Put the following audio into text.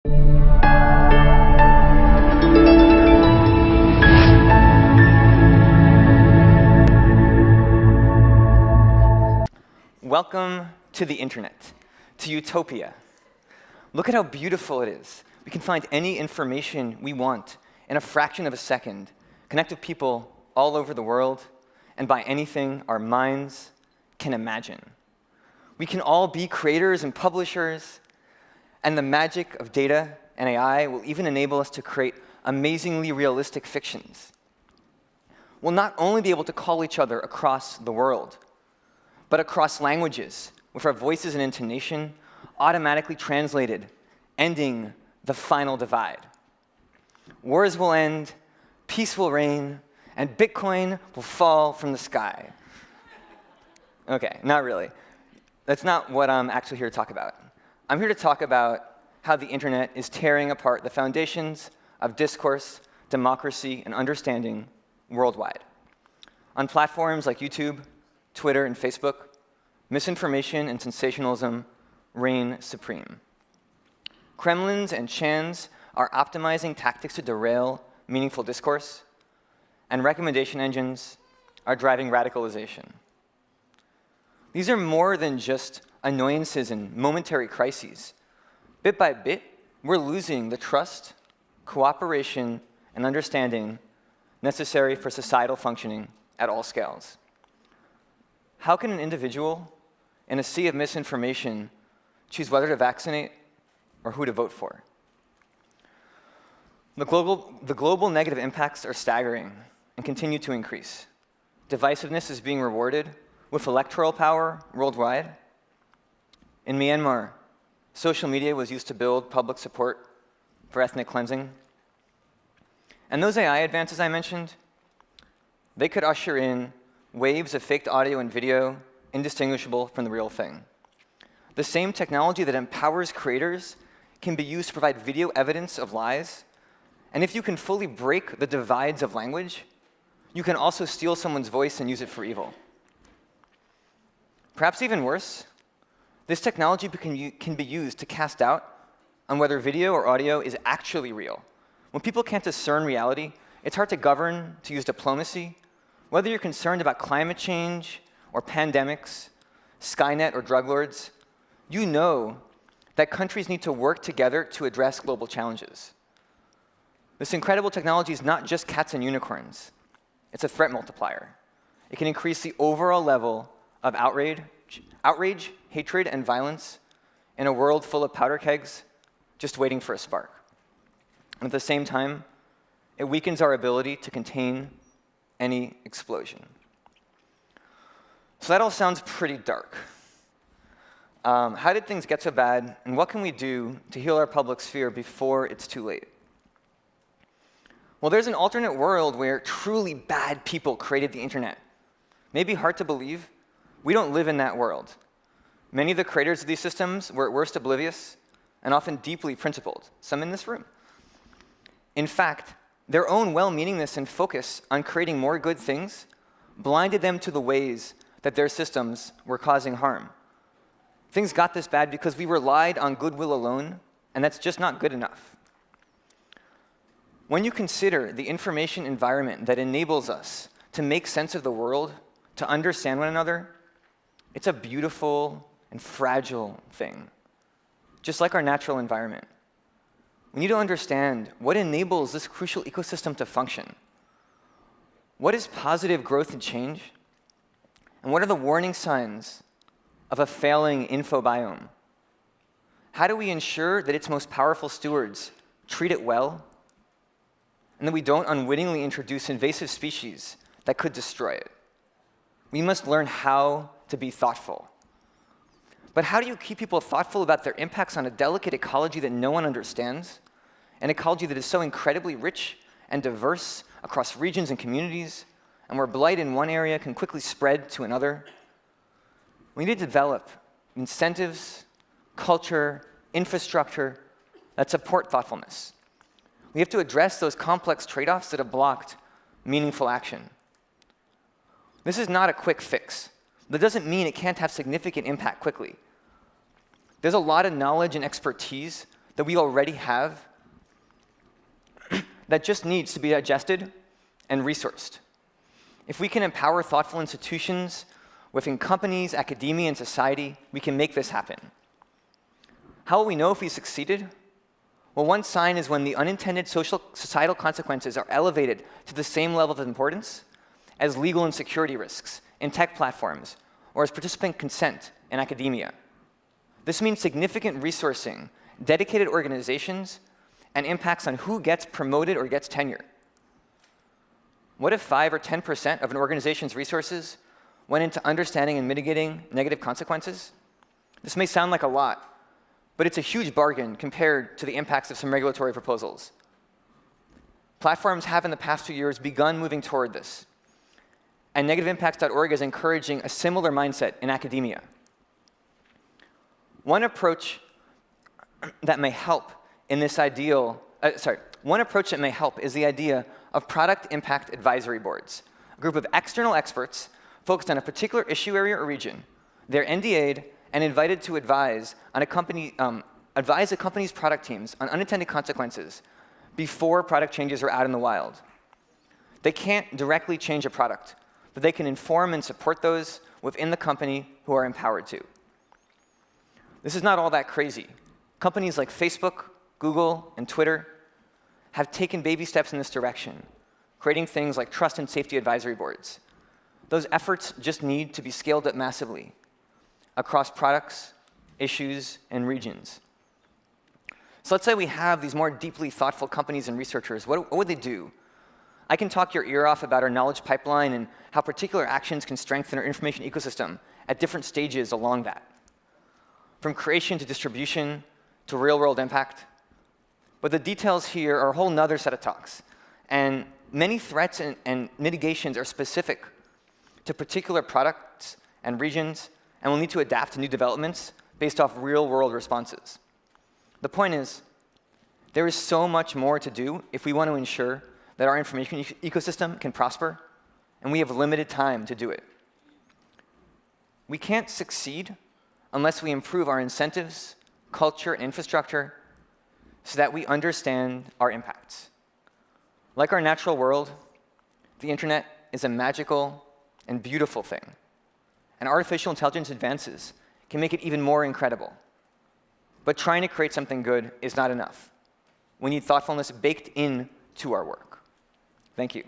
Welcome to the internet, to utopia. Look at how beautiful it is. We can find any information we want in a fraction of a second, connect with people all over the world, and buy anything our minds can imagine. We can all be creators and publishers, and the magic of data and AI will even enable us to create amazingly realistic fictions. We'll not only be able to call each other across the world, but across languages, with our voices and intonation automatically translated, ending the final divide. Wars will end, peace will reign, and Bitcoin will fall from the sky. Okay, not really. That's not what I'm actually here to talk about. I'm here to talk about how the internet is tearing apart the foundations of discourse, democracy, and understanding worldwide. On platforms like YouTube, Twitter, and Facebook, misinformation and sensationalism reign supreme. Kremlins and Chans are optimizing tactics to derail meaningful discourse, and recommendation engines are driving radicalization. These are more than just annoyances and momentary crises. Bit by bit, we're losing the trust, cooperation, and understanding necessary for societal functioning at all scales. How can an individual in a sea of misinformation choose whether to vaccinate or who to vote for? The global negative impacts are staggering and continue to increase. Divisiveness is being rewarded with electoral power worldwide. In Myanmar, social media was used to build public support for ethnic cleansing. And those AI advances I mentioned, they could usher in waves of faked audio and video indistinguishable from the real thing. The same technology that empowers creators can be used to provide video evidence of lies. And if you can fully break the divides of language, you can also steal someone's voice and use it for evil. Perhaps even worse, this technology can be used to cast doubt on whether video or audio is actually real. When people can't discern reality, it's hard to govern, to use diplomacy. Whether you're concerned about climate change or pandemics, Skynet or drug lords, you know that countries need to work together to address global challenges. This incredible technology is not just cats and unicorns. It's a threat multiplier. It can increase the overall level of outrage, hatred, and violence in a world full of powder kegs just waiting for a spark. And at the same time, it weakens our ability to contain any explosion. So that all sounds pretty dark. How did things get so bad, and what can we do to heal our public sphere before it's too late? Well, there's an alternate world where truly bad people created the internet. Maybe hard to believe, we don't live in that world. Many of the creators of these systems were at worst oblivious and often deeply principled, some in this room. In fact, their own well-meaningness and focus on creating more good things blinded them to the ways that their systems were causing harm. Things got this bad because we relied on goodwill alone, and that's just not good enough. When you consider the information environment that enables us to make sense of the world, to understand one another, it's a beautiful and fragile thing, just like our natural environment. We need to understand what enables this crucial ecosystem to function. What is positive growth and change? And what are the warning signs of a failing infobiome? How do we ensure that its most powerful stewards treat it well, and that we don't unwittingly introduce invasive species that could destroy it? We must learn how to be thoughtful. But how do you keep people thoughtful about their impacts on a delicate ecology that no one understands? An ecology that is so incredibly rich and diverse across regions and communities, and where blight in one area can quickly spread to another? We need to develop incentives, culture, infrastructure that support thoughtfulness. We have to address those complex trade-offs that have blocked meaningful action. This is not a quick fix. That doesn't mean it can't have significant impact quickly. There's a lot of knowledge and expertise that we already have that just needs to be digested and resourced. If we can empower thoughtful institutions within companies, academia, and society, we can make this happen. How will we know if we succeeded? Well, one sign is when the unintended societal consequences are elevated to the same level of importance as legal and security risks in tech platforms or as participant consent in academia. This means significant resourcing, dedicated organizations, and impacts on who gets promoted or gets tenure. What if 5 or 10% of an organization's resources went into understanding and mitigating negative consequences? This may sound like a lot, but it's a huge bargain compared to the impacts of some regulatory proposals. Platforms have in the past few years begun moving toward this, and NegativeImpacts.org is encouraging a similar mindset in academia. One approach that may help is the idea of product impact advisory boards, a group of external experts focused on a particular issue area or region. They're NDA'd and invited to advise a company's product teams on unintended consequences before product changes are out in the wild. They can't directly change a product, but they can inform and support those within the company who are empowered to. This is not all that crazy. Companies like Facebook, Google, and Twitter have taken baby steps in this direction, creating things like trust and safety advisory boards. Those efforts just need to be scaled up massively across products, issues, and regions. So let's say we have these more deeply thoughtful companies and researchers. What would they do? I can talk your ear off about our knowledge pipeline and how particular actions can strengthen our information ecosystem at different stages along that, from creation to distribution to real-world impact. But the details here are a whole nother set of talks. And many threats and mitigations are specific to particular products and regions, and we'll need to adapt to new developments based off real-world responses. The point is, there is so much more to do if we want to ensure that our information ecosystem can prosper, and we have limited time to do it. We can't succeed unless we improve our incentives, culture, and infrastructure so that we understand our impacts. Like our natural world, the internet is a magical and beautiful thing. And artificial intelligence advances can make it even more incredible. But trying to create something good is not enough. We need thoughtfulness baked into our work. Thank you.